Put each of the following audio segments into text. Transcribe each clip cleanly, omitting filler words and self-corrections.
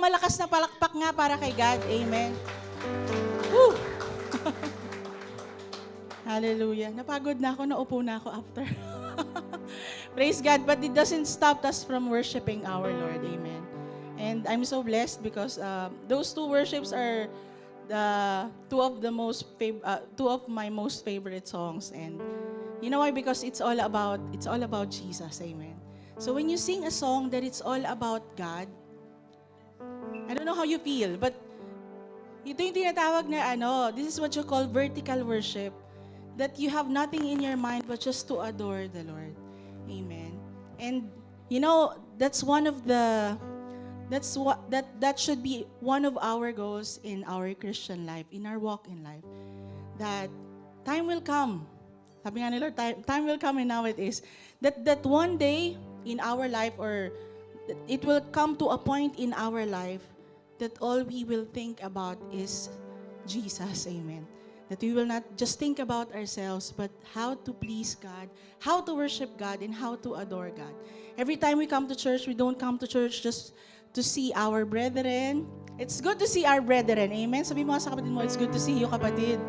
malakas na palakpak nga para kay God. Amen. Woo! Hallelujah. Napagod na ako, naupo na ako after. Praise God, but it doesn't stop us from worshiping our Lord. Amen. And I'm so blessed because those two worships are the two of my most favorite songs. And you know why? Because it's all about Jesus. Amen. So when you sing a song that it's all about God, I don't know how you feel, but ito yung tinatawag na this is what you call vertical worship, that you have nothing in your mind but just to adore the Lord. Amen. And that should be one of our goals in our Christian life, in our walk in life. That time will come. Sabi nga ni Lord, time will come, and now it is. That one day in our life, or it will come to a point in our life that all we will think about is Jesus. Amen. That we will not just think about ourselves, but how to please God, how to worship God, and how to adore God. Every time we come to church, we don't come to church just to see our brethren. It's good to see our brethren. Amen. Sabi mo sa kapatid mo, it's good to see you, kapatid.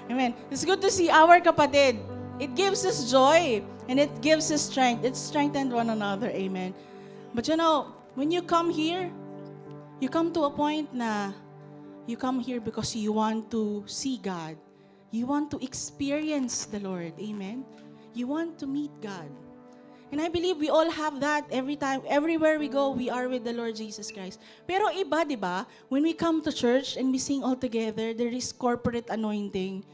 Amen. It's good to see our kapatid. It gives us joy and it gives us strength. It strengthens one another. Amen. But when you come here, you come to a point na you come here because you want to see God. You want to experience the Lord. Amen. You want to meet God. And I believe we all have that every time, everywhere we go, we are with the Lord Jesus Christ. Pero iba, di ba? When we come to church and we sing all together, there is corporate anointing.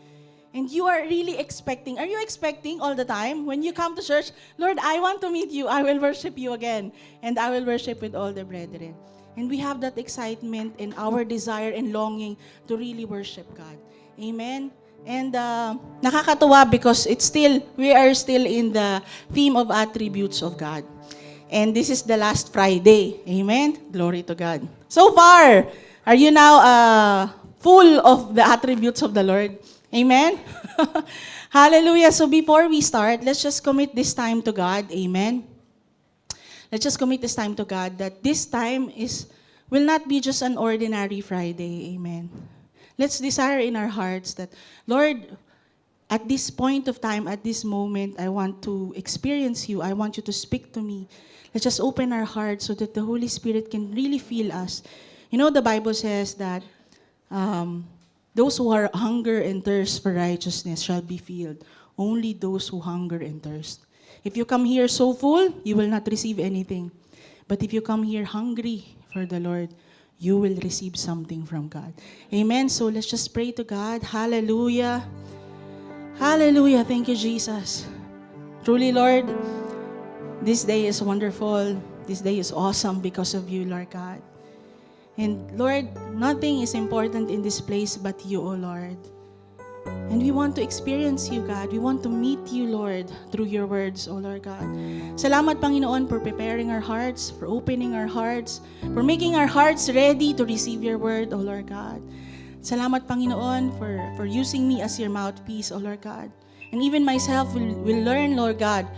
And you are really expecting. Are you expecting all the time? When you come to church, Lord, I want to meet you. I will worship you again. And I will worship with all the brethren. And we have that excitement and our desire and longing to really worship God. Amen. And nakakatuwa because we are still in the theme of attributes of God. And this is the last Friday. Amen. Glory to God. So far, are you now full of the attributes of the Lord? Amen. Hallelujah. So before we start, let's just commit this time to God. Amen. Let's just commit this time to God, that this time will not be just an ordinary Friday. Amen. Let's desire in our hearts that, Lord, at this point of time, at this moment, I want to experience you. I want you to speak to me. Let's just open our hearts so that the Holy Spirit can really feel us. The Bible says that those who are hunger and thirst for righteousness shall be filled. Only those who hunger and thirst. If you come here so full, you will not receive anything. But if you come here hungry for the Lord, you will receive something from God. Amen. So let's just pray to God. Hallelujah. Hallelujah. Thank you, Jesus. Truly, Lord, this day is wonderful. This day is awesome because of you, Lord God. And Lord, nothing is important in this place but you, O Lord. And we want to experience you, God. We want to meet you, Lord, through your words, O Lord God. Salamat, Panginoon, for preparing our hearts, for opening our hearts, for making our hearts ready to receive your word, O Lord God. Salamat, Panginoon, for using me as your mouthpiece, O Lord God. And even myself will learn, Lord God,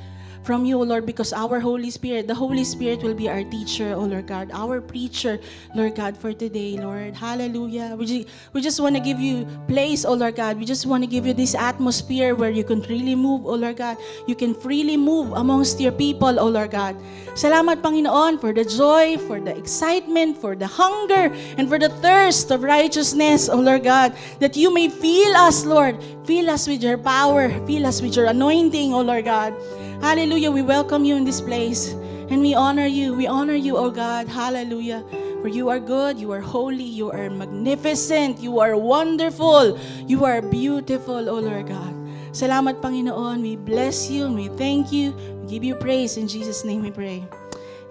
from you, O Lord, because our Holy Spirit, the Holy Spirit will be our teacher, O Lord God, our preacher, Lord God, for today, Lord. Hallelujah. We just want to give you place, O Lord God. We just want to give you this atmosphere where you can really move, O Lord God. You can freely move amongst your people, O Lord God. Salamat, Panginoon, for the joy, for the excitement, for the hunger, and for the thirst of righteousness, O Lord God, that you may fill us, Lord. Fill us with your power. Fill us with your anointing, O Lord God. Hallelujah. We welcome you in this place. And we honor you. We honor you, O God. Hallelujah. For you are good. You are holy. You are magnificent. You are wonderful. You are beautiful, O Lord God. Salamat, Panginoon. We bless you and we thank you. We give you praise. In Jesus' name we pray.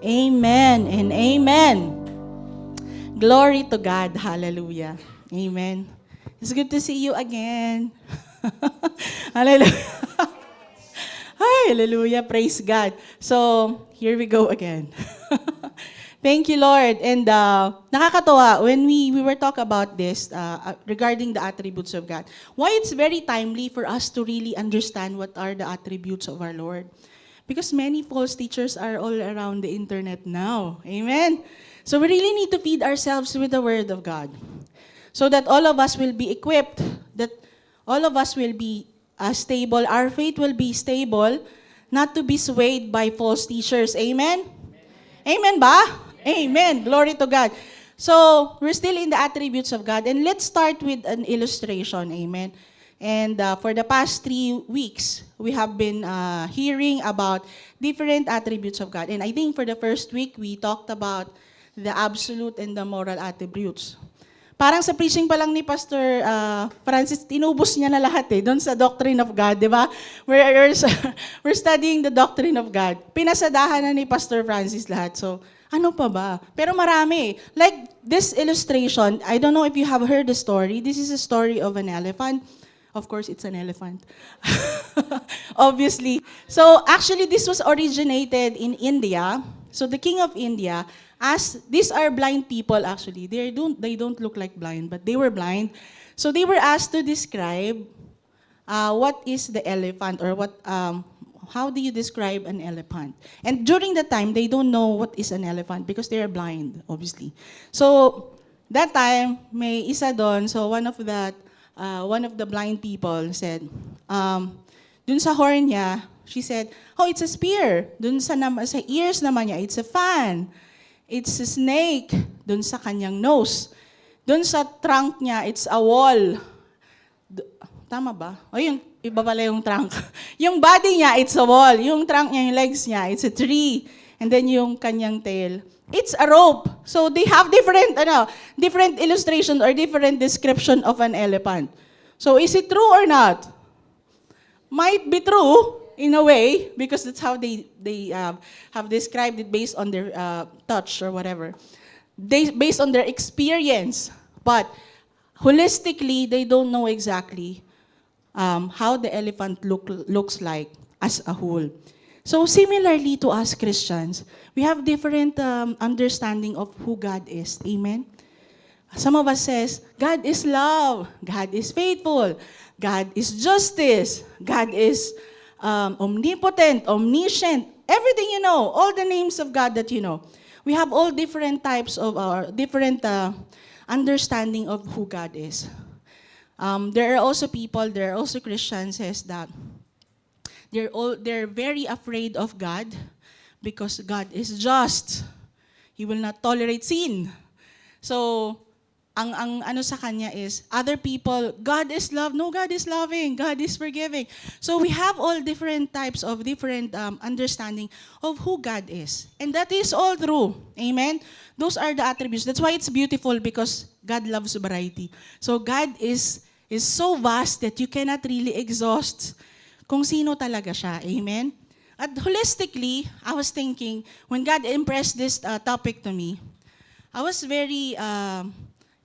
Amen and amen. Glory to God. Hallelujah. Amen. It's good to see you again. Hallelujah. Hallelujah. Praise God. So, here we go again. Thank you, Lord. And nakakatawa, when we were talking about this, regarding the attributes of God, why it's very timely for us to really understand what are the attributes of our Lord. Because many false teachers are all around the internet now. Amen? So we really need to feed ourselves with the Word of God so that all of us will be equipped, that all of us will be stable, our faith will be stable, not to be swayed by false teachers. Amen? Amen ba? Amen. Glory to God. So, we're still in the attributes of God. And let's start with an illustration. Amen. And for the past 3 weeks, we have been hearing about different attributes of God. And I think for the first week, we talked about the absolute and the moral attributes. Parang sa preaching pa lang ni Pastor Francis, tinubos niya na lahat doon sa doctrine of God, di ba? We're studying the doctrine of God. Pinasadahan na ni Pastor Francis lahat. So, ano pa ba? Pero marami. Like this illustration, I don't know if you have heard the story. This is a story of an elephant. Of course, it's an elephant. Obviously. So, actually, this was originated in India. So, the king of India, these are blind people actually. They don't look like blind, but they were blind. So they were asked to describe what is the elephant, or how do you describe an elephant? And during that time, they don't know what is an elephant because they are blind, obviously. So that time, may isa doon. So one of the blind people said, dun sa horn niya, she said, "Oh, it's a spear." Dun sa ears naman niya, it's a fan. It's a snake, dun sa kanyang nose. Dun sa trunk niya, it's a wall. Tama ba? O yung iba pala yung trunk. Yung body niya, it's a wall. Yung trunk niya, yung legs niya, it's a tree. And then yung kanyang tail, it's a rope. So they have different illustration or different description of an elephant. So is it true or not? Might be true. In a way, because that's how they have described it based on their touch or whatever. Based on their experience. But holistically, they don't know exactly how the elephant looks like as a whole. So similarly to us Christians, we have different understanding of who God is. Amen? Some of us says, God is love. God is faithful. God is justice. God is omnipotent, omniscient, everything you know, all the names of God that you know. We have all different types of different understanding of who God is. There are also Christians says that they're very afraid of God because God is just. He will not tolerate sin. So, ang ano sa kanya is, other people, God is love. No, God is loving. God is forgiving. So we have all different types of different understanding of who God is. And that is all true. Amen? Those are the attributes. That's why it's beautiful, because God loves variety. So God is so vast that you cannot really exhaust kung sino talaga siya. Amen? At holistically, I was thinking, when God impressed this topic to me, I was very...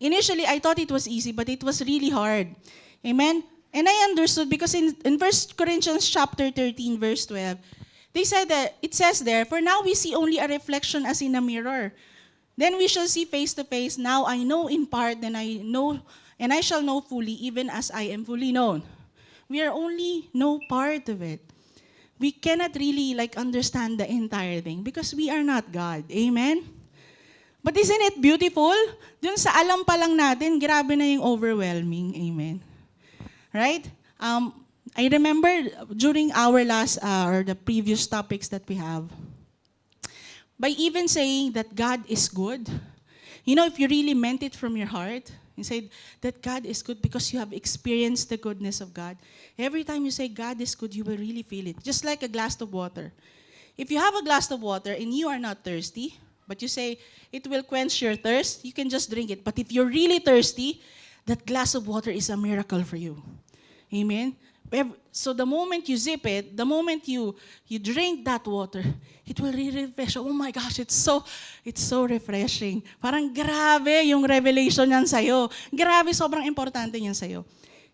Initially, I thought it was easy, but it was really hard. Amen? And I understood because in 1 Corinthians chapter 13, verse 12, it says there, "For now we see only a reflection as in a mirror. Then we shall see face to face. Now I know in part, then I know, and I shall know fully, even as I am fully known." We are only know part of it. We cannot really understand the entire thing because we are not God. Amen? But isn't it beautiful? Dun sa alam pa lang natin, grabe na yung overwhelming. Amen. Right? I remember during our last, or the previous topics that we have, by even saying that God is good, if you really meant it from your heart, you said that God is good because you have experienced the goodness of God. Every time you say God is good, you will really feel it. Just like a glass of water. If you have a glass of water and you are not thirsty, but you say, it will quench your thirst, you can just drink it. But if you're really thirsty, that glass of water is a miracle for you. Amen? So the moment you zip it, the moment you drink that water, it will really refresh. Oh my gosh, it's so refreshing. Parang grabe yung revelation niyan sa'yo. Grabe, sobrang importante niyan sa'yo.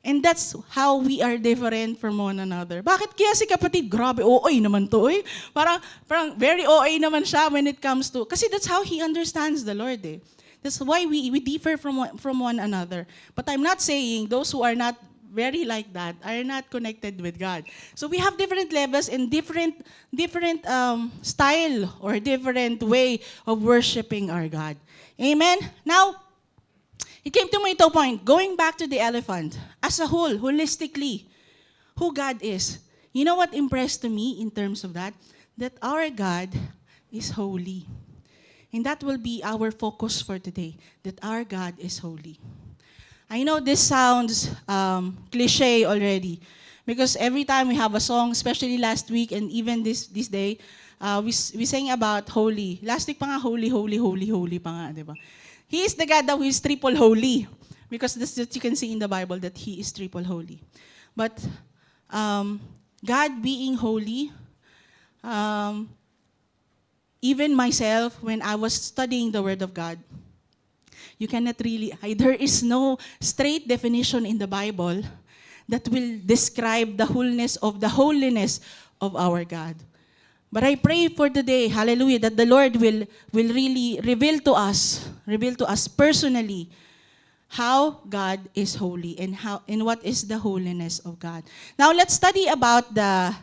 And that's how we are different from one another. Bakit kaya si kapatid, grabe, OA naman to eh. Parang very OA naman siya when it comes to, kasi that's how he understands the Lord That's why we differ from one another. But I'm not saying those who are not very like that are not connected with God. So we have different levels and different style or different way of worshiping our God. Amen? Now, it came to my point, going back to the elephant, as a whole, holistically, who God is. You know what impressed to me in terms of that? That our God is holy. And that will be our focus for today, that our God is holy. I know this sounds cliche already, because every time we have a song, especially last week and even this day, we sang about holy. Last week pa nga, holy, holy, holy, holy pa nga, di ba? He is the God that who is triple holy, because this what you can see in the Bible, that He is triple holy. But God being holy, even myself, when I was studying the Word of God, you cannot really, there is no straight definition in the Bible that will describe the holiness of our God. But I pray for today, hallelujah, that the Lord will really reveal to us personally how God is holy and what is the holiness of God. Now let's study about the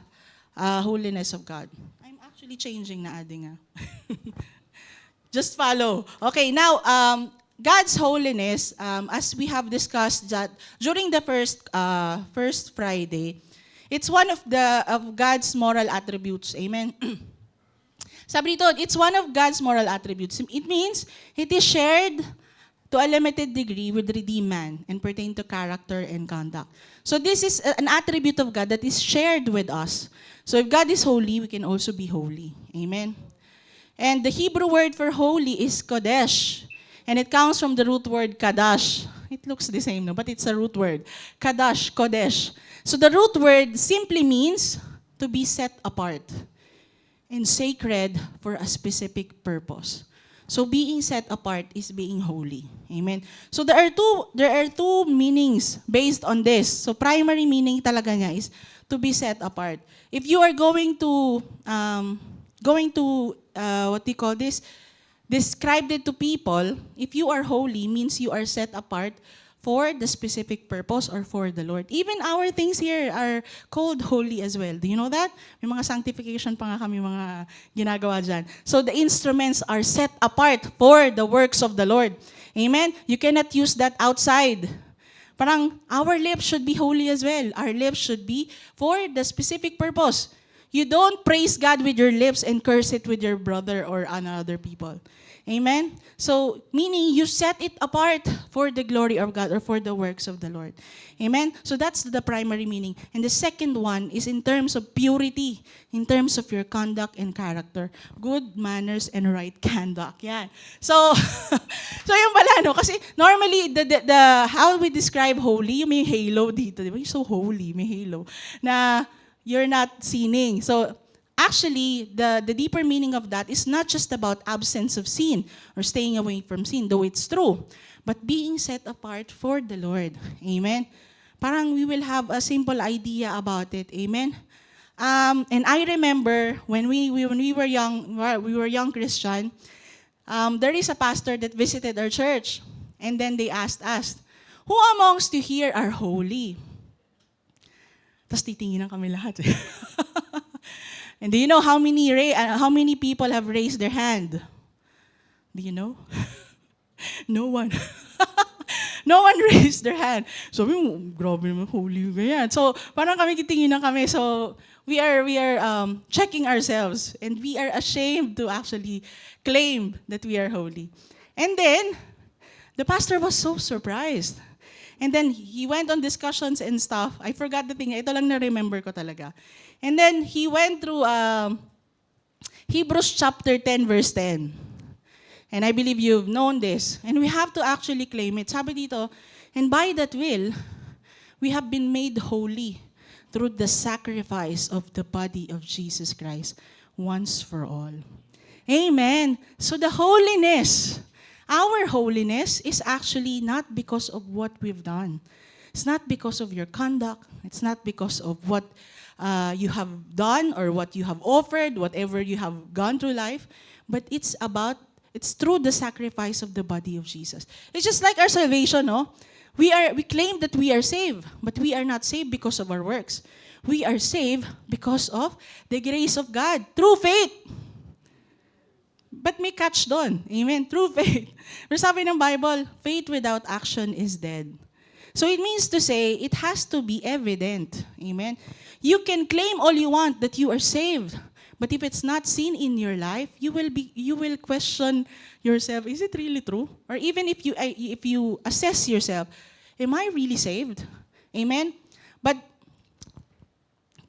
holiness of God. I'm actually changing na ading. Just follow. Okay, now God's holiness, as we have discussed that during the first Friday, it's one of God's moral attributes. Amen. Sabi dito, it's one of God's moral attributes. It means it is shared to a limited degree with redeemed man and pertain to character and conduct. So this is an attribute of God that is shared with us. So if God is holy, we can also be holy. Amen. And the Hebrew word for holy is kodesh. And it comes from the root word kadash. It looks the same, no? But it's a root word. Kadash, kodesh. So the root word simply means to be set apart and sacred for a specific purpose. So being set apart is being holy. Amen. So there are two meanings based on this. So primary meaning talaga niya is to be set apart. If you are going to what do you call this? Described it to people, if you are holy, means you are set apart for the specific purpose or for the Lord. Even our things here are called holy as well. Do you know that? May mga sanctification pa nga kami mga ginagawa dyan. So the instruments are set apart for the works of the Lord. Amen? You cannot use that outside. Parang our lips should be holy as well. Our lips should be for the specific purpose. You don't praise God with your lips and curse it with your brother or other people. Amen? So, meaning you set it apart for the glory of God or for the works of the Lord. Amen? So that's the primary meaning. And the second one is in terms of purity, in terms of your conduct and character. Good manners and right conduct. Yan. So, so yung pala, no? Kasi normally, the how we describe holy, yung may halo dito. Di ba? You're so holy, may halo. Na you're not sinning. So, actually, the deeper meaning of that is not just about absence of sin or staying away from sin, though it's true, but being set apart for the Lord. Amen? Parang we will have a simple idea about it. Amen? And I remember when we were young Christian, there is a pastor that visited our church, and then they asked us, "Who amongst you here are holy?" Tapos titinginan kami lahat. And do you know how many people have raised their hand? Do you know? No one. No one raised their hand. So, grabe naman, holy ganyan. So, parang kami titinginan kami. So, we are checking ourselves, and we are ashamed to actually claim that we are holy. And then, the pastor was so surprised. And then, he went on discussions and stuff. I forgot the thing. Ito lang na-remember ko talaga. And then, he went through Hebrews chapter 10, verse 10. And I believe you've known this. And we have to actually claim it. Sabi dito, and by that will, we have been made holy through the sacrifice of the body of Jesus Christ once for all. Amen. So the holiness, our holiness is actually not because of what we've done. It's not because of your conduct. It's not because of what you have done or what you have offered, whatever you have gone through life. But it's through the sacrifice of the body of Jesus. It's just like our salvation, no? We claim that we are saved, but we are not saved because of our works. We are saved because of the grace of God, through faith. But may catch doon. Amen? Through faith. Pero sabi ng Bible, faith without action is dead. So it means to say, it has to be evident. Amen? You can claim all you want that you are saved. But if it's not seen in your life, you will question yourself, is it really true? Or even if you assess yourself, am I really saved? Amen? But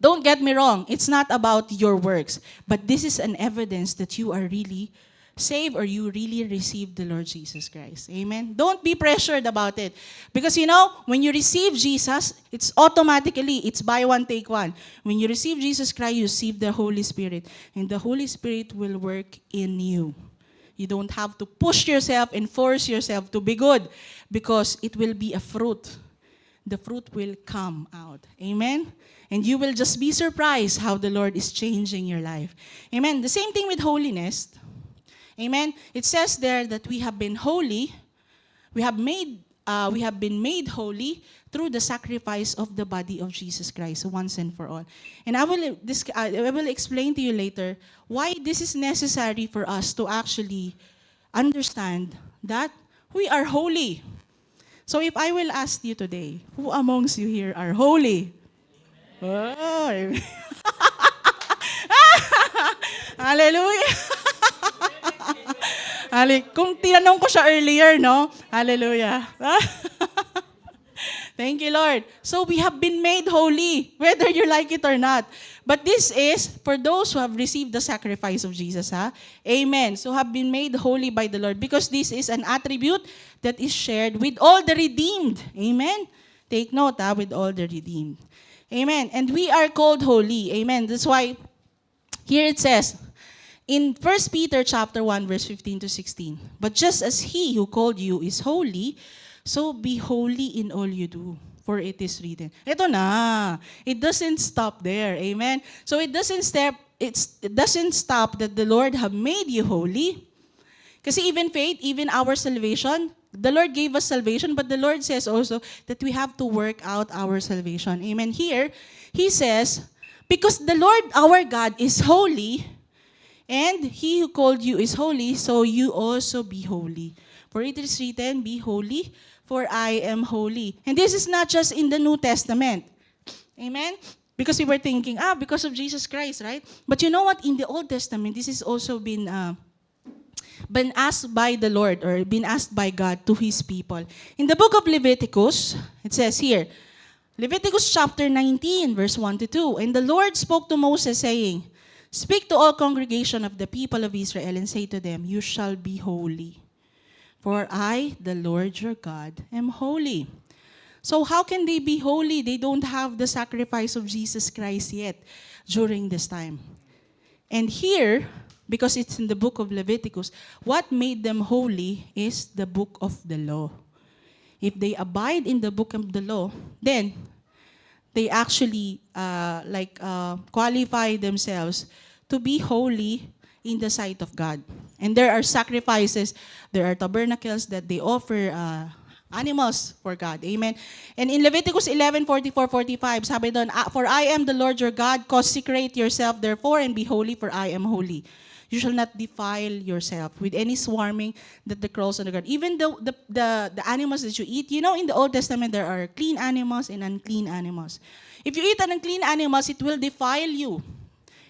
don't get me wrong, it's not about your works, but this is an evidence that you are really saved or you really received the Lord Jesus Christ. Amen? Don't be pressured about it. Because when you receive Jesus, it's automatically, it's buy one, take one. When you receive Jesus Christ, you receive the Holy Spirit. And the Holy Spirit will work in you. You don't have to push yourself and force yourself to be good because it will be a fruit. The fruit will come out. Amen? And you will just be surprised how the Lord is changing your life. Amen? The same thing with holiness. Amen? It says there that we have been holy. We have been made holy through the sacrifice of the body of Jesus Christ once and for all. And I will explain to you later why this is necessary for us to actually understand that we are holy. So if I will ask you today, who amongst you here are holy? Oh, hallelujah. Kung tinanong ko siya earlier, no? Hallelujah. Thank you, Lord. So we have been made holy, whether you like it or not. But this is for those who have received the sacrifice of Jesus. Amen. So have been made holy by the Lord because this is an attribute that is shared with all the redeemed. Amen. Take note, with all the redeemed. Amen. And we are called holy. Amen. That's why here it says, in 1 Peter chapter 1, verse 15 to 16, but just as he who called you is holy, so be holy in all you do, for it is written. Ito na. It doesn't stop there. Amen? So it doesn't stop that the Lord have made you holy. Kasi even faith, even our salvation, the Lord gave us salvation, but the Lord says also that we have to work out our salvation. Amen? Here, He says, because the Lord our God is holy, and He who called you is holy, so you also be holy. For it is written, be holy, for I am holy. And this is not just in the New Testament. Amen? Because we were thinking, because of Jesus Christ, right? But you know what? In the Old Testament, this has also been asked by the Lord or been asked by God to His people. In the book of Leviticus, it says here, Leviticus chapter 19, verse 1 to 2, and the Lord spoke to Moses, saying, speak to all congregation of the people of Israel and say to them, you shall be holy. For I, the Lord your God, am holy. So how can they be holy? They don't have the sacrifice of Jesus Christ yet during this time. And here, because it's in the book of Leviticus, what made them holy is the book of the law. If they abide in the book of the law, then they actually qualify themselves to be holy in the sight of God. And there are sacrifices, there are tabernacles that they offer animals for God. Amen. And in Leviticus 11:44-45, sabi doon, for I am the Lord your God, consecrate yourself therefore and be holy, for I am holy. You shall not defile yourself with any swarming that crawls on the ground. Even the animals that you eat, in the Old Testament, there are clean animals and unclean animals. If you eat an unclean animals, it will defile you.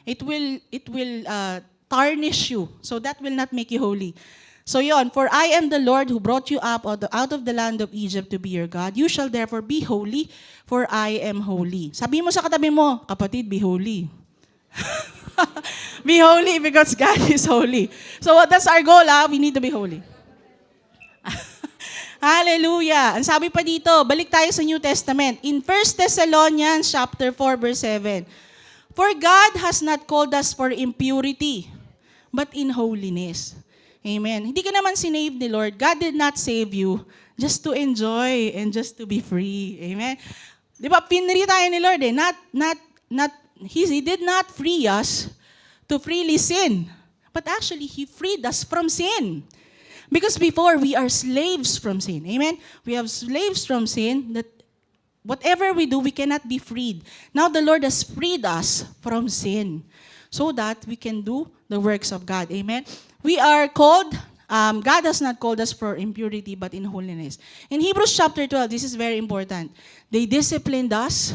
It will tarnish you. So that will not make you holy. So yon, for I am the Lord who brought you up out of the land of Egypt to be your God. You shall therefore be holy, for I am holy. Sabi mo sa katabi mo, kapatid, be holy. Be holy because God is holy. So that's our goal, we need to be holy. Hallelujah. Ang sabi pa dito, balik tayo sa New Testament. In 1 Thessalonians chapter 4, verse 7, for God has not called us for impurity, but in holiness. Amen. Hindi ka naman sinave ni Lord. God did not save you just to enjoy and just to be free. Amen. Di ba, pinri tayo ni Lord He did not free us to freely sin. But actually, He freed us from sin. Because before, we are slaves from sin. Amen? We have slaves from sin that whatever we do, we cannot be freed. Now the Lord has freed us from sin so that we can do the works of God. Amen? We are called, God has not called us for impurity, but in holiness. In Hebrews chapter 12, this is very important. They disciplined us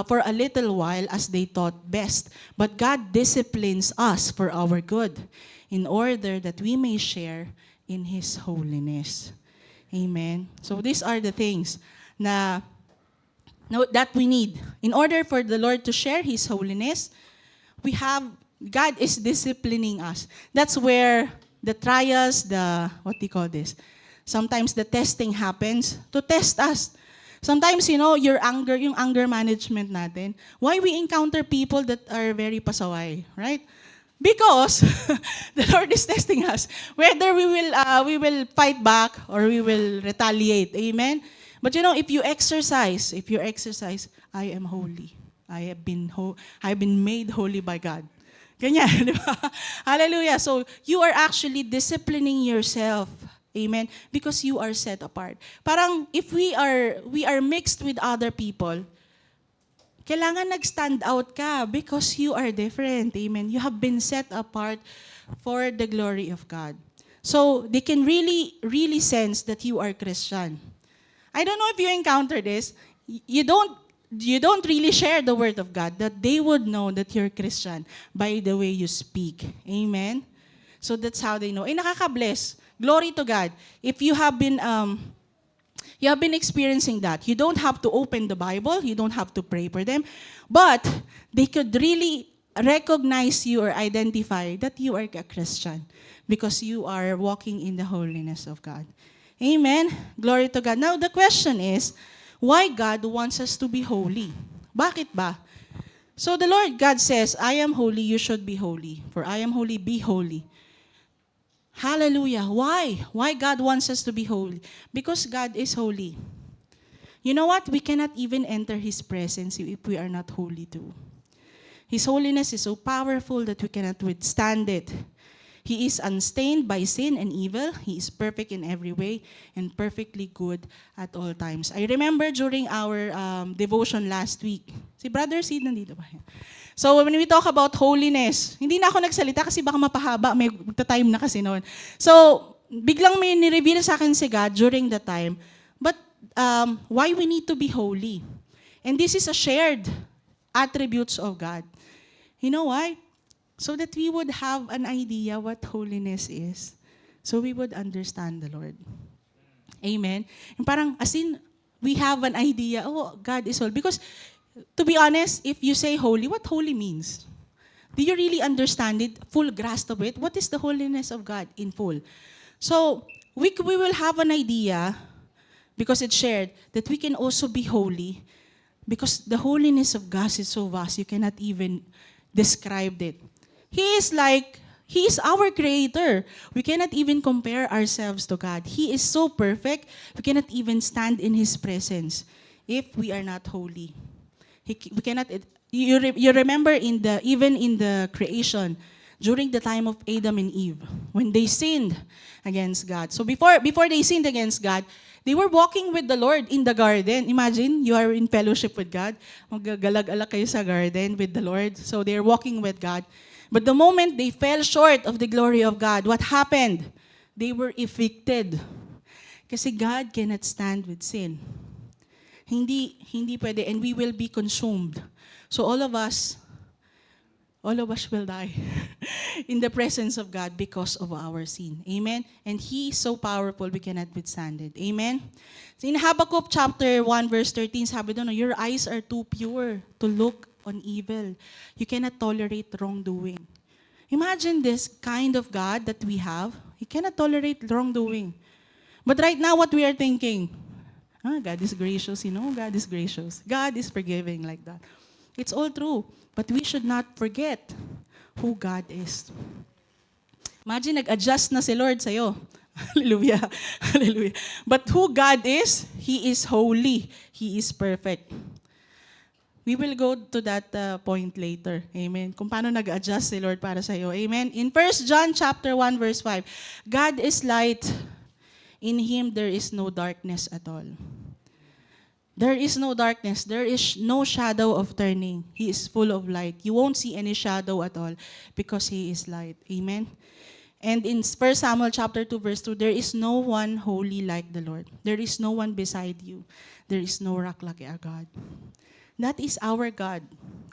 for a little while as they thought best. But God disciplines us for our good, in order that we may share in His holiness. Amen? So these are the things that we need. In order for the Lord to share His holiness, God is disciplining us. That's where the trials, sometimes the testing happens to test us. Sometimes, yung anger management natin, why we encounter people that are very pasaway, right? Because the Lord is testing us whether we will fight back or we will retaliate. Amen? But if you exercise, I am holy. I have been made holy by God. Ganyan, di ba? Hallelujah. So, you are actually disciplining yourself. Amen? Because you are set apart. Parang if we are mixed with other people, kailangan nag-stand out ka because you are different. Amen? You have been set apart for the glory of God. So, they can really, really sense that you are Christian. I don't know if you encounter this. You don't really share the word of God, that they would know that you're Christian by the way you speak. Amen? So, that's how they know. Nakaka-bless. Glory to God. If you have been experiencing that, you don't have to open the Bible, you don't have to pray for them, but they could really recognize you or identify that you are a Christian because you are walking in the holiness of God. Amen? Glory to God. Now, the question is, why God wants us to be holy? Bakit ba? So the Lord God says, I am holy, you should be holy. For I am holy, be holy. Hallelujah. Why? Why God wants us to be holy? Because God is holy. You know what? We cannot even enter His presence if we are not holy too. His holiness is so powerful that we cannot withstand it. He is unstained by sin and evil. He is perfect in every way and perfectly good at all times. I remember during our devotion last week, si Brother Sid nandito ba? So when we talk about holiness, hindi na ako nagsalita kasi baka mapahaba, may time na kasi noon. So biglang may nireveal sa akin si God during the time, but why we need to be holy? And this is a shared attributes of God. You know why? So that we would have an idea what holiness is. So we would understand the Lord. Amen? And parang, as in, we have an idea, oh, God is holy. Because, to be honest, if you say holy, what holy means? Do you really understand it, full grasp of it? What is the holiness of God in full? So, we will have an idea, because it's shared, that we can also be holy. Because the holiness of God is so vast, you cannot even describe it. He is our creator. We cannot even compare ourselves to God. He is so perfect, we cannot even stand in His presence if we are not holy. We cannot. You remember even in the creation, during the time of Adam and Eve, when they sinned against God. So before they sinned against God, they were walking with the Lord in the garden. Imagine, you are in fellowship with God. Magagalag-alak kayo sa garden with the Lord. So they're walking with God. But the moment they fell short of the glory of God, what happened? They were evicted. Kasi God cannot stand with sin. Hindi pwede, and we will be consumed. So all of us will die in the presence of God because of our sin. Amen? And He is so powerful, we cannot withstand it. Amen? So in Habakkuk chapter 1 verse 13, sabi doon, your eyes are too pure to look on evil. You cannot tolerate wrongdoing. Imagine this kind of God that we have. He cannot tolerate wrongdoing. But right now, what we are thinking, God is gracious, God is gracious. God is forgiving like that. It's all true. But we should not forget who God is. Imagine, nag-adjust na si Lord sa'yo. Hallelujah. Hallelujah. But who God is, He is holy. He is perfect. We will go to that point later. Amen. Kung paano nag-adjust si Lord para sa iyo. Amen. In 1 John chapter 1 verse 5, God is light. In Him there is no darkness at all. There is no darkness. There is no shadow of turning. He is full of light. You won't see any shadow at all because He is light. Amen. And in 1 Samuel chapter 2 verse 2, there is no one holy like the Lord. There is no one beside you. There is no rock like our God. That is our God.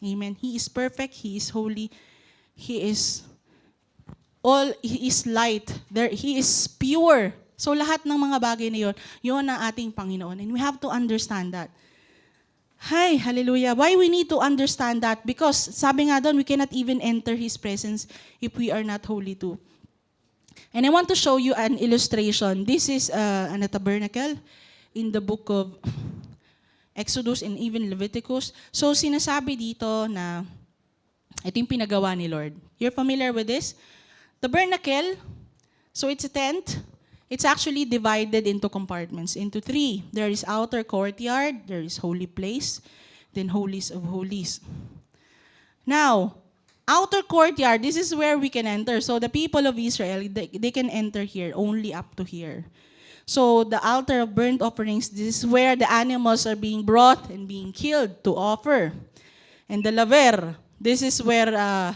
Amen. He is perfect. He is holy. He is light. He is pure. So lahat ng mga bagay na yun ang ating Panginoon. And we have to understand that. Hi, hallelujah. Why we need to understand that? Because sabi nga doon, we cannot even enter His presence if we are not holy too. And I want to show you an illustration. This is a tabernacle in the book of Exodus and even Leviticus. So sinasabi dito na ito yung pinagawa ni Lord. You're familiar with this? Tabernacle, so it's a tent. It's actually divided into compartments, into 3. There is outer courtyard, there is holy place, then holies of holies. Now, outer courtyard, this is where we can enter. So the people of Israel, they can enter here, only up to here. So the altar of burnt offerings, this is where the animals are being brought and being killed to offer. And the laver, this is where the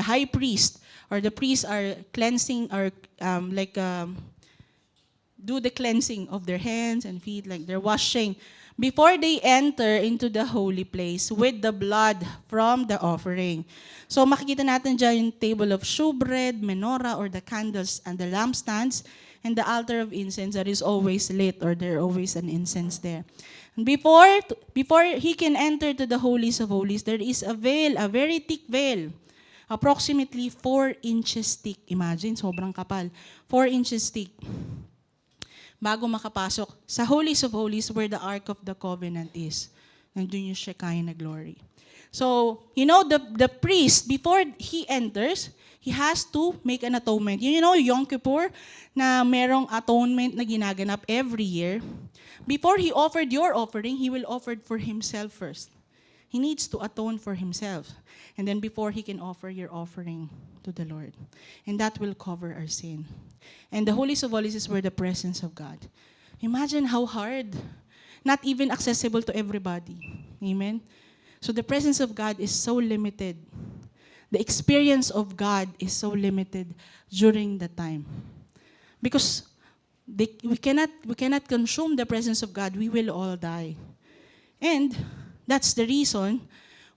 high priest or the priests are cleansing or do the cleansing of their hands and feet, like they're washing before they enter into the holy place with the blood from the offering. So makikita natin dyan yung table of shewbread, menorah, or the candles and the lampstands, and the altar of incense that is always lit, or there always an incense there. And before he can enter to the holies of holies, there is a veil, a very thick veil, approximately 4 inches thick. Imagine, sobrang kapal. 4 inches thick. Bago makapasok sa holies of holies where the Ark of the Covenant is. Nandun yung Shekinah glory. So, the priest, before he enters, he has to make an atonement. Yom Kippur, na merong atonement na ginaganap every year. Before he offered your offering, he will offer for himself first. He needs to atone for himself. And then before he can offer your offering to the Lord. And that will cover our sin. And the holies of holies is where the presence of God. Imagine how hard. Not even accessible to everybody. Amen? So the presence of God is so limited. The experience of God is so limited during the time. Because we cannot consume the presence of God. We will all die. And that's the reason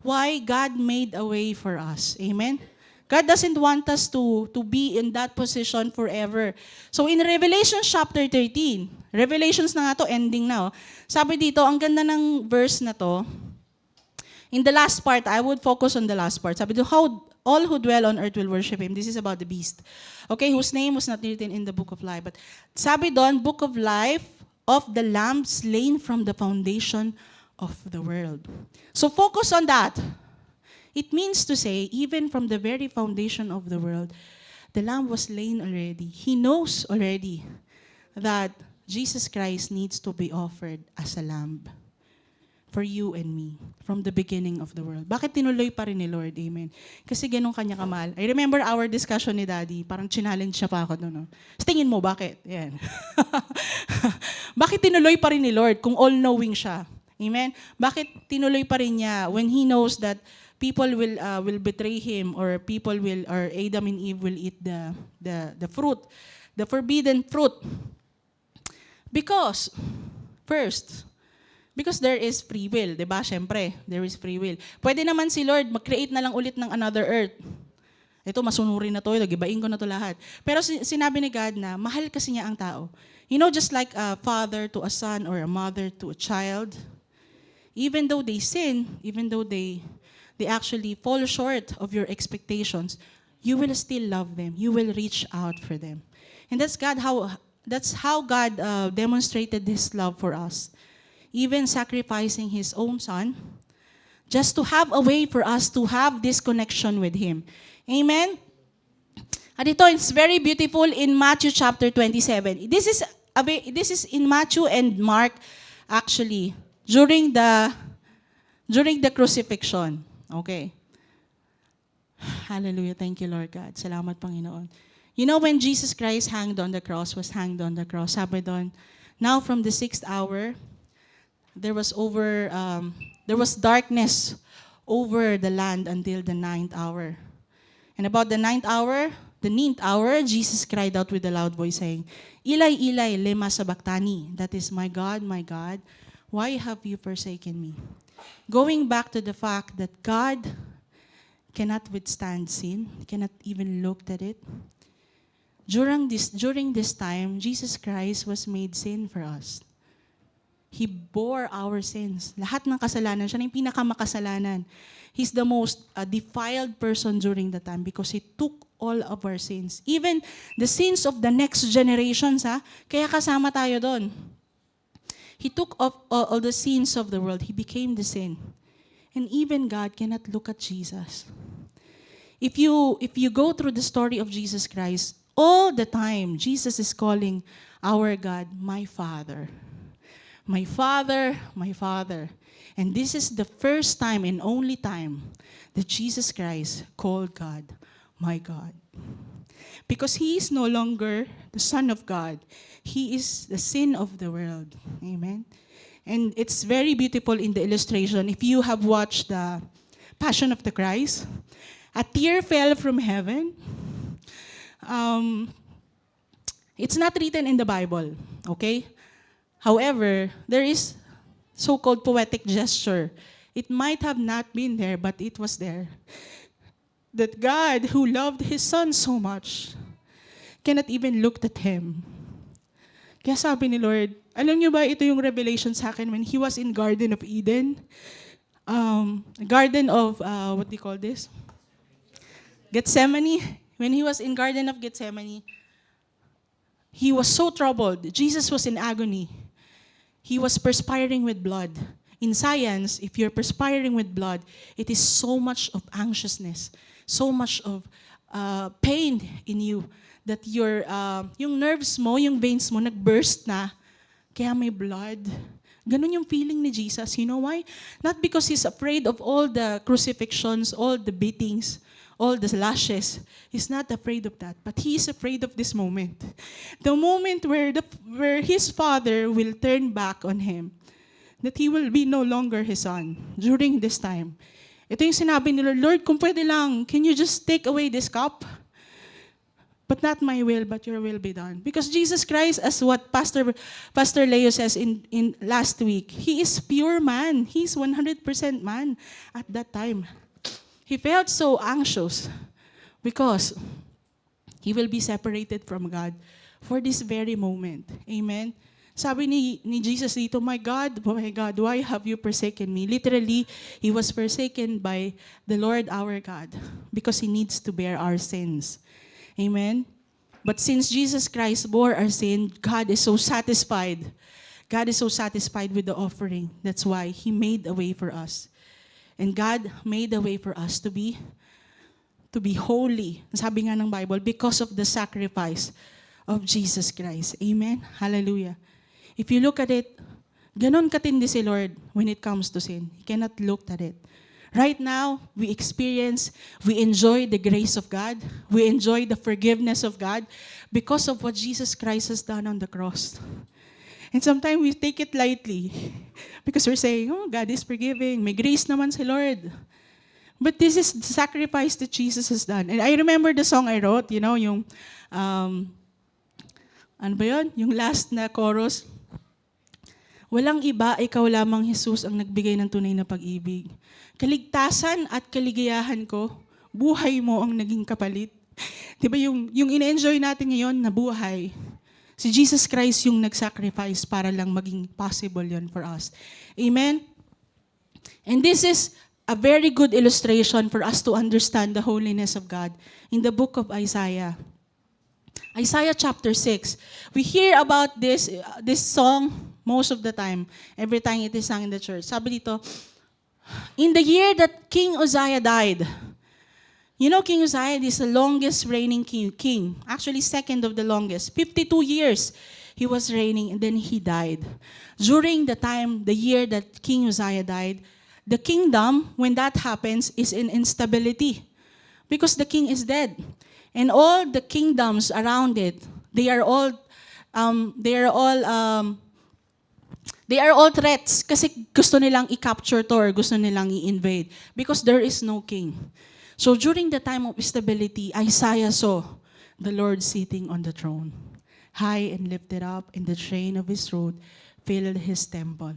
why God made a way for us. Amen? God doesn't want us to be in that position forever. So in Revelation chapter 13, Revelations na nga to, ending na. Sabi dito, ang ganda ng verse na to, in the last part, I would focus on the last part. Sabi dito, how all who dwell on earth will worship Him. This is about the beast. Okay, whose name was not written in the book of life. But sabi doon, book of life of the Lamb slain from the foundation of the world. So focus on that. It means to say, even from the very foundation of the world, the Lamb was slain already. He knows already that Jesus Christ needs to be offered as a lamb for you and me from the beginning of the world. Bakit tinuloy pa rin ni Lord? Amen. Kasi ganun kanya kamahal. I remember our discussion ni Daddy, parang challenge siya pa ako doon. No? Tingin mo, bakit? Yan. Bakit tinuloy pa rin ni Lord kung all-knowing siya? Amen? Bakit tinuloy pa rin niya when He knows that people will betray Him, or Adam and Eve will eat the fruit, the forbidden fruit? Because there is free will, 'di ba? Syempre, there is free will. Pwede naman si Lord mag-create na lang ulit ng another earth. Ito, masunurin na to, gibain ko na to lahat. Pero sinabi ni God na mahal kasi niya ang tao. Just like a father to a son or a mother to a child, even though they sin, even though they actually fall short of your expectations, you will still love them. You will reach out for them. And that's how God demonstrated His love for us. Even sacrificing His own Son, just to have a way for us to have this connection with Him. Amen? At ito, it's very beautiful in Matthew chapter 27. This is in Matthew and Mark, actually. during the crucifixion. Okay. Hallelujah. Thank you, Lord God. Salamat, Panginoon. You know, when Jesus Christ was hanged on the cross, sabi doon, now from the 6th hour, there was darkness over the land until the 9th hour. And about the 9th hour, Jesus cried out with a loud voice saying, Eli, Eli, lema sabachthani. That is, my God, why have you forsaken me? Going back to the fact that God cannot withstand sin, cannot even look at it. During this time, Jesus Christ was made sin for us. He bore our sins. Lahat ng kasalanan, siya na yung pinakamakasalanan. He's the most defiled person during the time because He took all of our sins. Even the sins of the next generations, kaya kasama tayo doon. He took all the sins of the world. He became the sin. And even God cannot look at Jesus. If you go through the story of Jesus Christ, all the time, Jesus is calling our God, my Father. My Father, my Father. And this is the first time and only time that Jesus Christ called God, my God. Because He is no longer the Son of God. He is the sin of the world. Amen? And it's very beautiful in the illustration. If you have watched the Passion of the Christ, a tear fell from heaven. It's not written in the Bible, okay? However, there is so-called poetic gesture. It might have not been there, but it was there. That God, who loved His Son so much, cannot even look at Him. Kaya sabi ni Lord, alam niyo ba, ito yung revelation sa akin when He was in Garden of Eden. Garden of, what do you call this? Gethsemane. When He was in Garden of Gethsemane, He was so troubled. Jesus was in agony. He was perspiring with blood. In science, if you're perspiring with blood, it is so much of anxiousness, so much of pain in you that yung nerves mo, yung veins mo, nag-burst na, kaya may blood. Ganun yung feeling ni Jesus. You know why? Not because He's afraid of all the crucifixions, all the beatings, all the lashes. He's not afraid of that, but He is afraid of this moment. The moment where His Father will turn back on Him, that He will be no longer His Son during this time. Ito yung sinabi ni Lord, Lord, kung pwede lang, can you just take away this cup? But not my will, but your will be done. Because Jesus Christ, as what Pastor Leo says in last week, He is pure man. He's 100% man at that time. He felt so anxious because He will be separated from God for this very moment. Amen? Sabi ni Jesus dito, my God, why have you forsaken me? Literally, He was forsaken by the Lord our God because He needs to bear our sins. Amen? But since Jesus Christ bore our sin, God is so satisfied. God is so satisfied with the offering. That's why He made a way for us. And God made a way for us to be holy. Sabi nga ng Bible, because of the sacrifice of Jesus Christ. Amen? Hallelujah. If you look at it, ganon katindi si Lord when it comes to sin. He cannot look at it. Right now, we enjoy the grace of God. We enjoy the forgiveness of God because of what Jesus Christ has done on the cross. And sometimes we take it lightly because we're saying, oh, God is forgiving. May grace naman si Lord. But this is the sacrifice that Jesus has done. And I remember the song I wrote, yung, ano ba yun? Yung last na chorus. Walang iba, ikaw lamang, Jesus, ang nagbigay ng tunay na pag-ibig. Kaligtasan at kaligayahan ko, buhay mo ang naging kapalit. Diba yung ina-enjoy natin ngayon na buhay, si Jesus Christ yung nag-sacrifice para lang maging possible yon for us. Amen? And this is a very good illustration for us to understand the holiness of God in the book of Isaiah. Isaiah chapter 6. We hear about this song most of the time, every time it is sung in the church. Sabi dito, in the year that King Uzziah died, you know King Uzziah is the longest reigning king. Actually, second of the longest. 52 years. he was reigning, and then he died. During the year that King Uzziah died, the kingdom, when that happens, is in instability because the king is dead. And all the kingdoms around it, they are all threats kasi gusto nilang i-capture to or gusto nilang i-invade because there is no king. So during the time of stability, Isaiah saw the Lord sitting on the throne, high and lifted up, and the train of his robe filled his temple.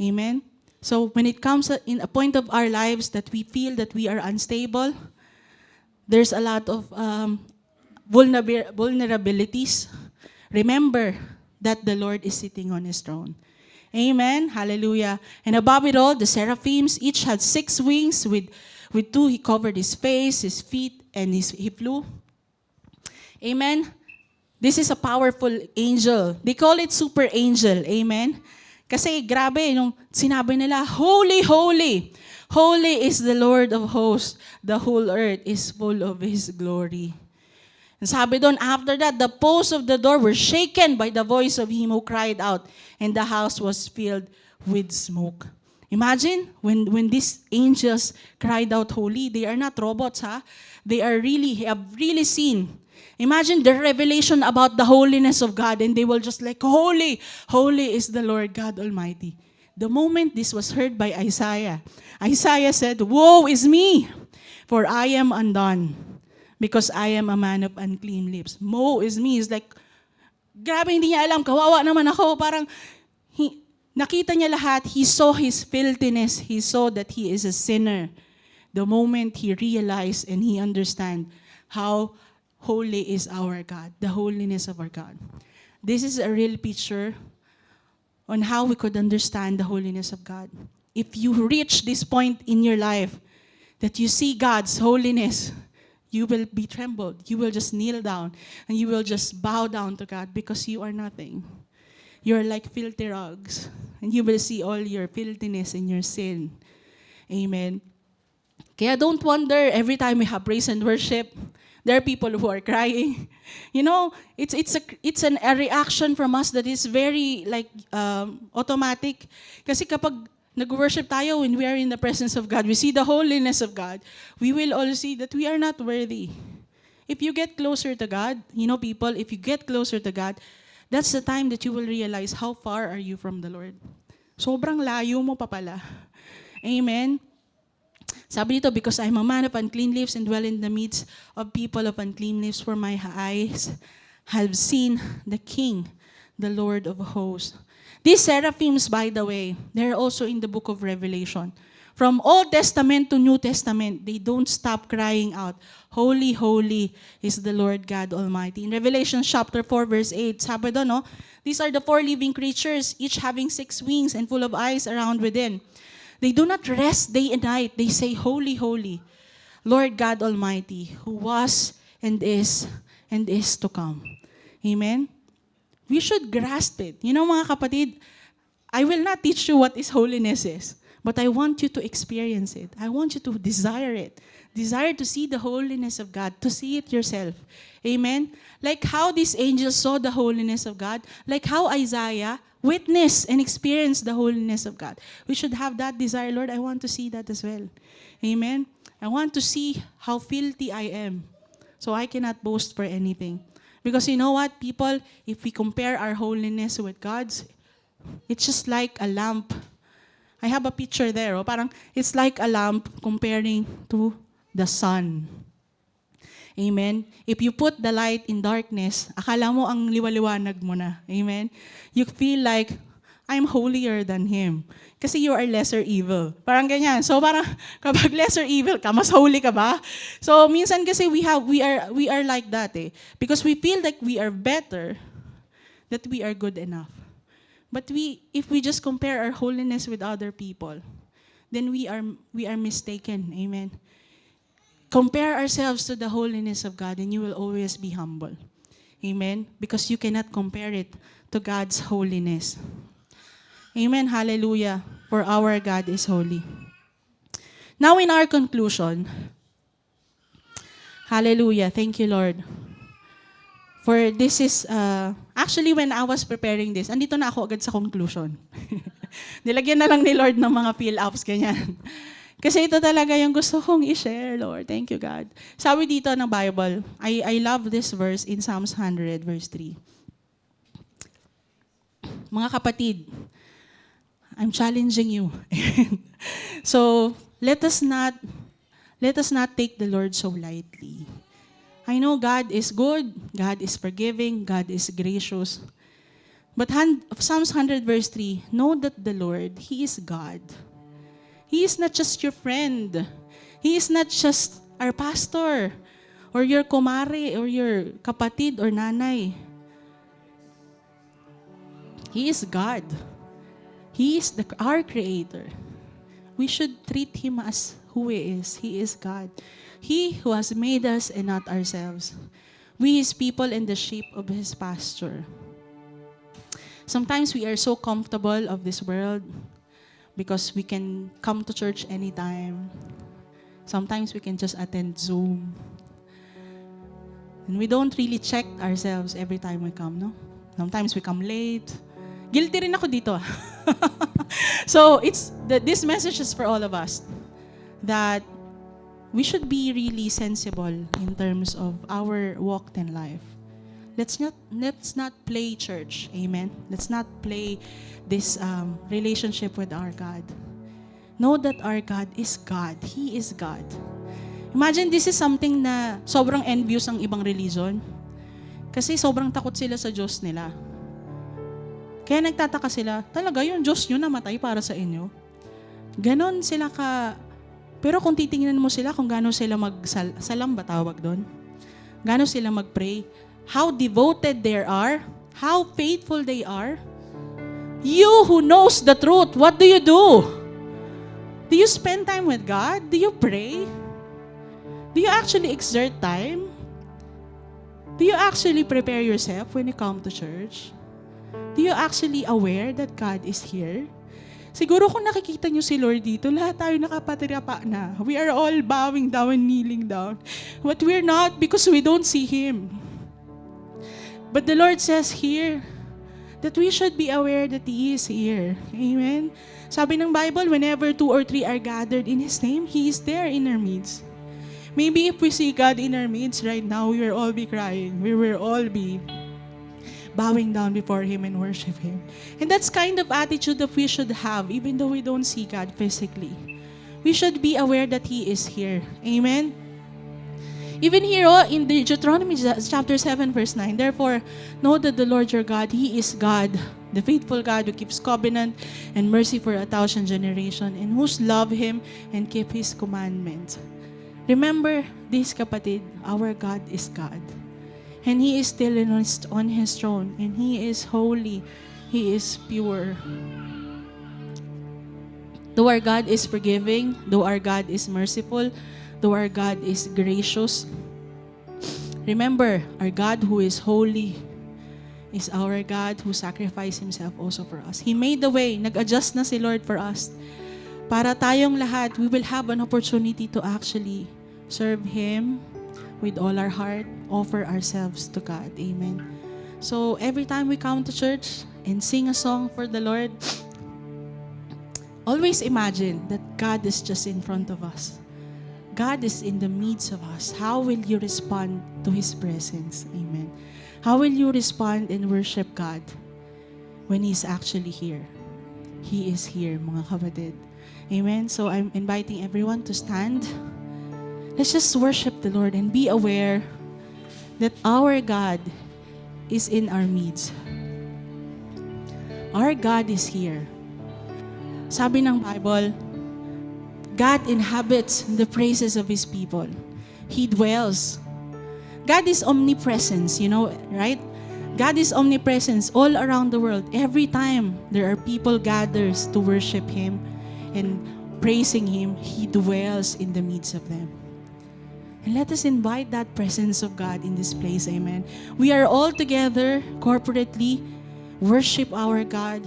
Amen? So when it comes in a point of our lives that we feel that we are unstable, there's a lot of vulnerabilities. Remember that the Lord is sitting on his throne. Amen. Hallelujah. And above it all, the seraphims each had 6 wings. With 2, he covered his face, his feet, and he flew. Amen. This is a powerful angel. They call it super angel. Amen. Kasi grabe, nung sinabi nila, Holy, holy, holy is the Lord of hosts. The whole earth is full of his glory. And sabi doon, after that, the posts of the door were shaken by the voice of him who cried out, and the house was filled with smoke. Imagine, when these angels cried out holy, they are not robots, ha? They have really seen. Imagine the revelation about the holiness of God, and they will just like, holy, holy is the Lord God Almighty. The moment this was heard by Isaiah, Isaiah said, woe is me, for I am undone, because I am a man of unclean lips. Woe is me. Is like, grabe, hindi niya alam. Kawawa naman ako. Parang, nakita niya lahat. He saw his filthiness. He saw that he is a sinner. The moment he realized and he understand how holy is our God, the holiness of our God. This is a real picture on how we could understand the holiness of God. If you reach this point in your life that you see God's holiness, you will be trembled. You will just kneel down and you will just bow down to God because you are nothing. You're like filthy rags, and you will see all your filthiness and your sin. Amen. Kaya don't wonder every time we have praise and worship, there are people who are crying. You know, it's a reaction from us that is very like automatic. Kasi kapag nag-worship tayo, when we are in the presence of God, we see the holiness of God, we will all see that we are not worthy. If you get closer to God, you know people, if you get closer to God, that's the time that you will realize how far are you from the Lord. Sobrang layo mo pa pala. Amen? Sabi dito, because I'm a man of unclean lips and dwell in the midst of people of unclean lips, for my eyes have seen the King, the Lord of hosts. These seraphims, by the way, they're also in the book of Revelation. From Old Testament to New Testament, they don't stop crying out, holy, holy is the Lord God Almighty. In Revelation chapter 4, verse 8, sabi doon, no? These are the 4 living creatures, each having 6 wings and full of eyes around within. They do not rest day and night. They say, holy, holy, Lord God Almighty, who was and is to come. Amen? We should grasp it. You know, mga kapatid, I will not teach you what is holiness is, but I want you to experience it. I want you to desire it. Desire to see the holiness of God, to see it yourself. Amen? Like how these angels saw the holiness of God, like how Isaiah witnessed and experienced the holiness of God. We should have that desire. Lord, I want to see that as well. Amen? I want to see how filthy I am, so I cannot boast for anything. Because you know what, people, if we compare our holiness with God's, it's just like a lamp. I have a picture there. Oh, parang it's like a lamp comparing to the sun. Amen? If you put the light in darkness, akala mo ang liwaliwanag mo na. Amen? You feel like, I'm holier than Him. Kasi you are lesser evil. Parang ganyan. So parang kapag lesser evil ka, mas holy ka ba? So minsan kasi we are like that eh. Because we feel like we are better, that we are good enough. But if we just compare our holiness with other people, then we are mistaken. Amen. Compare ourselves to the holiness of God and you will always be humble. Amen? Because you cannot compare it to God's holiness. Amen. Hallelujah. For our God is holy. Now in our conclusion, hallelujah. Thank you, Lord, For this is, actually when I was preparing this, andito na ako agad sa conclusion. Nilagyan na lang ni Lord ng mga fill-ups, ganyan. Kasi ito talaga yung gusto kong i-share, Lord. Thank you, God. Sabi dito ng Bible, I love this verse in Psalms 100, verse 3. Mga kapatid, I'm challenging you. So, let us not take the Lord so lightly. I know God is good, God is forgiving, God is gracious. But Psalms 100 verse 3, know that the Lord, He is God. He is not just your friend. He is not just our pastor or your kumare or your kapatid or nanay. He is God. He is our creator. We should treat Him as who He is. He is God. He who has made us and not ourselves. We His people and the sheep of His pasture. Sometimes we are so comfortable of this world because we can come to church anytime. Sometimes we can just attend Zoom. And we don't really check ourselves every time we come, no? Sometimes we come late. Guilty rin ako dito. So, this message is for all of us that we should be really sensible in terms of our walk in life. Let's not play church. Amen. Let's not play this relationship with our God. Know that our God is God. He is God. Imagine this is something na sobrang envious ang ibang religion. Kasi sobrang takot sila sa Diyos nila. Kaya nagtataka sila, talaga yung Diyos nyo namatay para sa inyo. Ganon sila pero kung titingnan mo sila kung gaano sila salam ba tawag doon? Gaano sila mag-pray? How devoted they are? How faithful they are? You who knows the truth, what do you do? Do you spend time with God? Do you pray? Do you actually exert time? Do you actually prepare yourself when you come to church? Do you actually aware that God is here? Siguro kung nakikita niyo si Lord dito, lahat tayo nakapatirapa na. We are all bowing down and kneeling down. But we're not because we don't see Him. But the Lord says here that we should be aware that He is here. Amen? Sabi ng Bible, whenever 2 or 3 are gathered in His name, He is there in our midst. Maybe if we see God in our midst right now, we will all be crying. We will all be bowing down before Him and worship Him. And that's kind of attitude that we should have even though we don't see God physically. We should be aware that He is here. Amen? Even here in Deuteronomy chapter 7 verse 9, therefore, know that the Lord your God, He is God, the faithful God who keeps covenant and mercy for 1,000 generations, and whose love Him and keep His commandments. Remember this, kapatid, our God is God. And He is still on His throne. And He is holy. He is pure. Though our God is forgiving, though our God is merciful, though our God is gracious, remember, our God who is holy is our God who sacrificed Himself also for us. He made the way. Nag-adjust na si Lord for us. Para tayong lahat, we will have an opportunity to actually serve Him with all our heart, offer ourselves to God. Amen. So, every time we come to church and sing a song for the Lord, always imagine that God is just in front of us. God is in the midst of us. How will you respond to His presence? Amen. How will you respond and worship God when He's actually here? He is here, mga kapatid. Amen. So, I'm inviting everyone to stand. Let's just worship the Lord and be aware that our God is in our midst. Our God is here. Sabi ng Bible, God inhabits the praises of His people. He dwells. God is omnipresence, right? God is omnipresence all around the world. Every time there are people gathered to worship Him and praising Him, He dwells in the midst of them. And let us invite that presence of God in this place, amen. We are all together, corporately, worship our God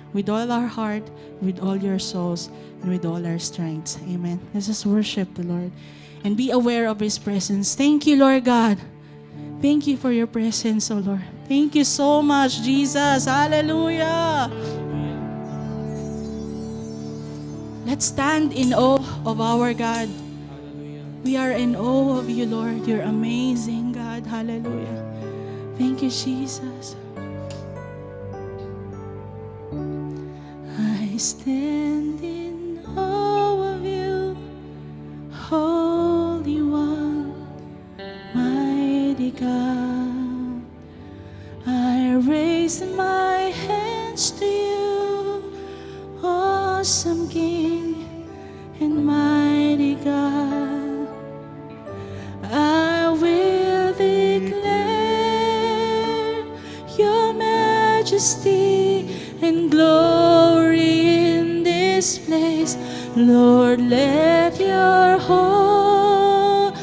with all our heart, with all your souls, and with all our strengths, amen. Let us worship the Lord and be aware of His presence. Thank you, Lord God. Thank you for your presence, O Lord. Thank you so much, Jesus. Hallelujah. Let's stand in awe of our God. We are in awe of you, Lord. You're amazing, God. Hallelujah. Thank you, Jesus. I stand in awe of you, Holy One, mighty God. I raise my hands to you, awesome King and mighty God. I will declare your majesty and glory in this place. Lord, let your Holy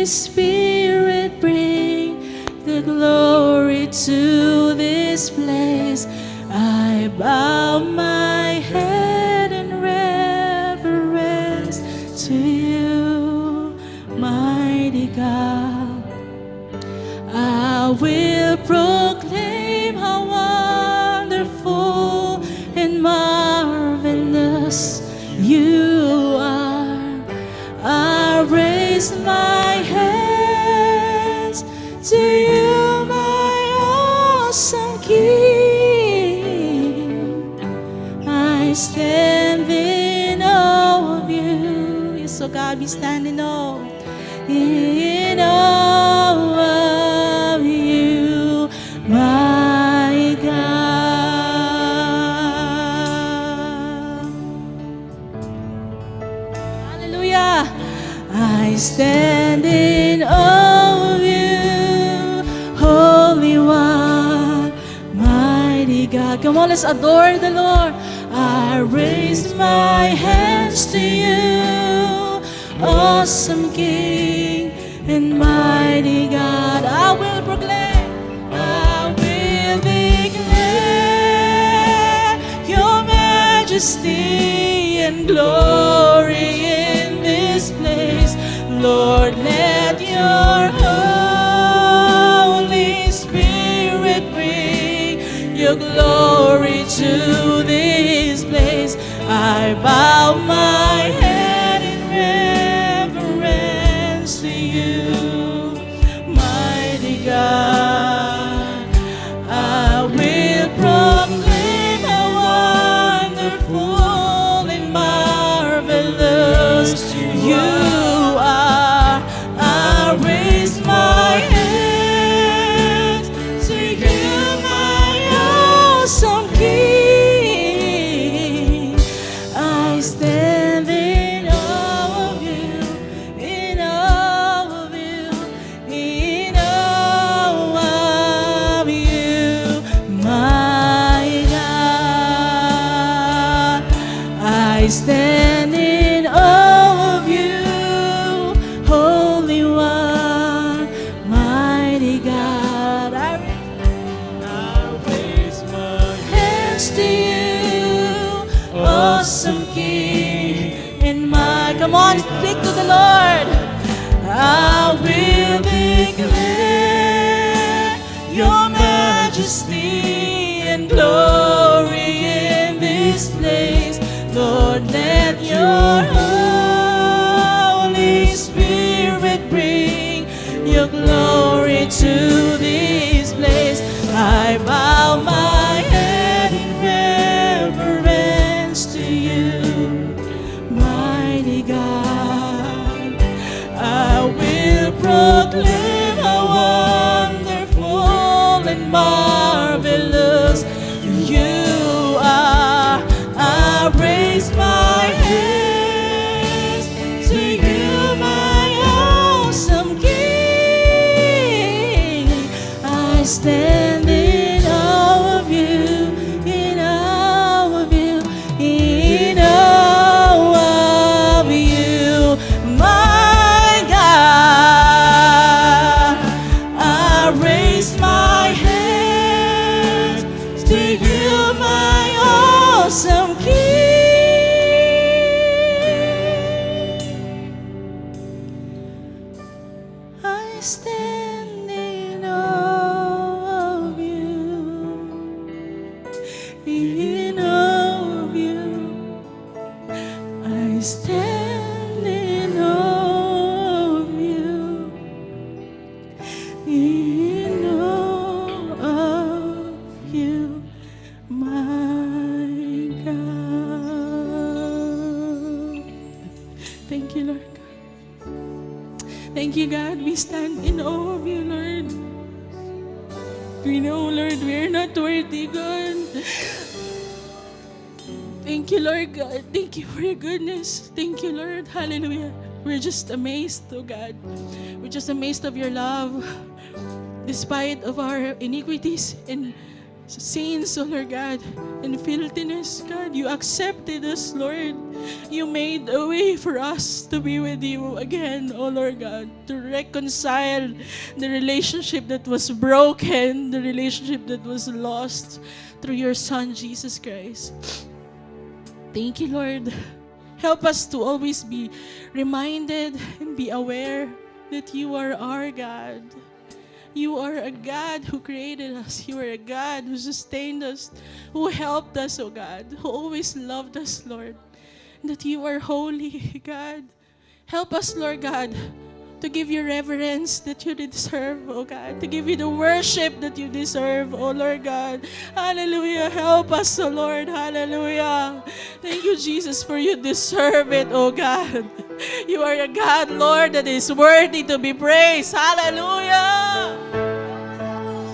Spirit bring the glory to this place. I bow my head in reverence to you, mighty God. I will proclaim how wonderful and marvelous you are. I raise my hands to you, my awesome King. I stand in awe of you. Yes, so God, we stand in awe of you, my God. Hallelujah. I stand in awe of you, Holy One, mighty God. Come on, let's adore the Lord. I raise my hands to you, awesome King and mighty God. I will proclaim, I will declare your majesty and glory in this place. Lord, let your Holy Spirit bring your glory to this place. I bow my head in reverence to you, mighty God. I will proclaim how wonderful and marvelous you are. I raise my hands to you, my awesome King. I stand in awe of you, in awe of you, in awe of you, my God. I stand in awe of you, Holy One, mighty God. I raise my hands to you, awesome King and my. Come on, speak to the Lord. I will declare your majesty and glory in this place. Lord, let your Holy Spirit bring your glory to this place. I bow my head in reverence to you, mighty God. I will proclaim how wonderful and marvelous you are. I raise my hands to you, my awesome King. I stand in awe of you, in awe of you, in awe of you, my God. I raise my hands to you, my awesome King. I stand in Thank you, God. We stand in awe of you, Lord. We know, Lord, we are not worthy, God. Thank you, Lord God. Thank you for your goodness. Thank you, Lord. Hallelujah. We're just amazed, oh God. We're just amazed of your love. Despite of our iniquities and sins, oh Lord God, and filthiness, God, you accepted us, Lord. You made a way for us to be with you again, oh Lord God, to reconcile the relationship that was broken, the relationship that was lost through your Son, Jesus Christ. Thank you, Lord. Help us to always be reminded and be aware that you are our God. You are a God who created us. You are a God who sustained us, who helped us, oh God, who always loved us, Lord. And that you are holy, God. Help us, Lord God, to give you reverence that you deserve, oh God, to give you the worship that you deserve, oh Lord God. Hallelujah. Help us, oh Lord. Hallelujah. Thank you, Jesus, for you deserve it, oh God. You are a God, Lord, that is worthy to be praised. Hallelujah.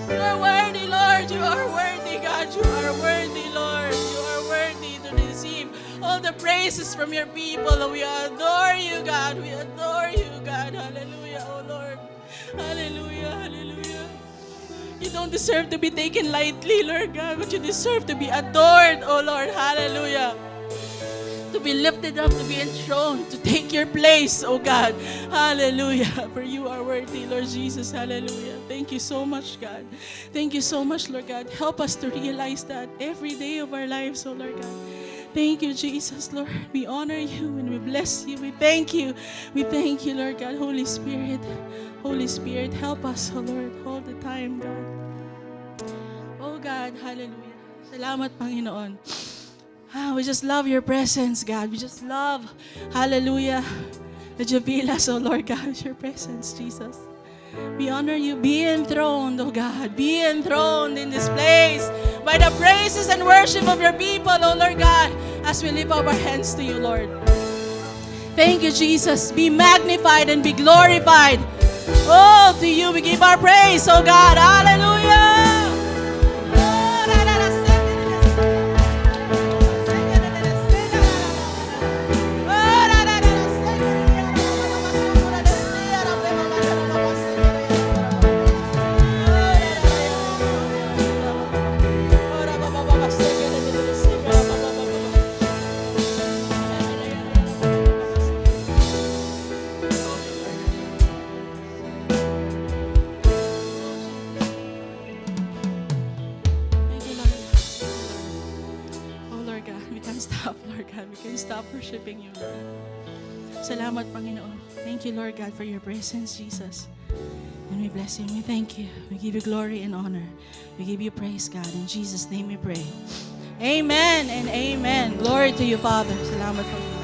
You are worthy, Lord. You are worthy, God. You are worthy, Lord. You are worthy to receive all the praises from your people. We adore you, God. We adore you, God. Hallelujah, oh Lord. Hallelujah, hallelujah. You don't deserve to be taken lightly, Lord God, but you deserve to be adored, oh Lord. Hallelujah. To be lifted up, to be enthroned, to take your place, oh God. Hallelujah. For you are worthy, Lord Jesus. Hallelujah. Thank you so much, God. Thank you so much, Lord God. Help us to realize that every day of our lives, oh Lord God. Thank you, Jesus, Lord. We honor you and we bless you. We thank you. We thank you, Lord God. Holy Spirit, help us, oh Lord, all the time, God. Oh God, hallelujah. Salamat, Panginoon. We just love your presence, God. We just love, hallelujah, that you fill us, oh Lord God, with your presence, Jesus. We honor you. Be enthroned, oh God. Be enthroned in this place by the praises and worship of your people, oh Lord God, as we lift up our hands to you, Lord. Thank you, Jesus. Be magnified and be glorified. Oh, to you we give our praise, oh God. Hallelujah. We can stop worshiping you, Lord. Salamat, Panginoon. Thank you, Lord God, for your presence, Jesus. And we bless you and we thank you. We give you glory and honor. We give you praise, God. In Jesus' name we pray. Amen and amen. Glory to you, Father. Salamat, Panginoon.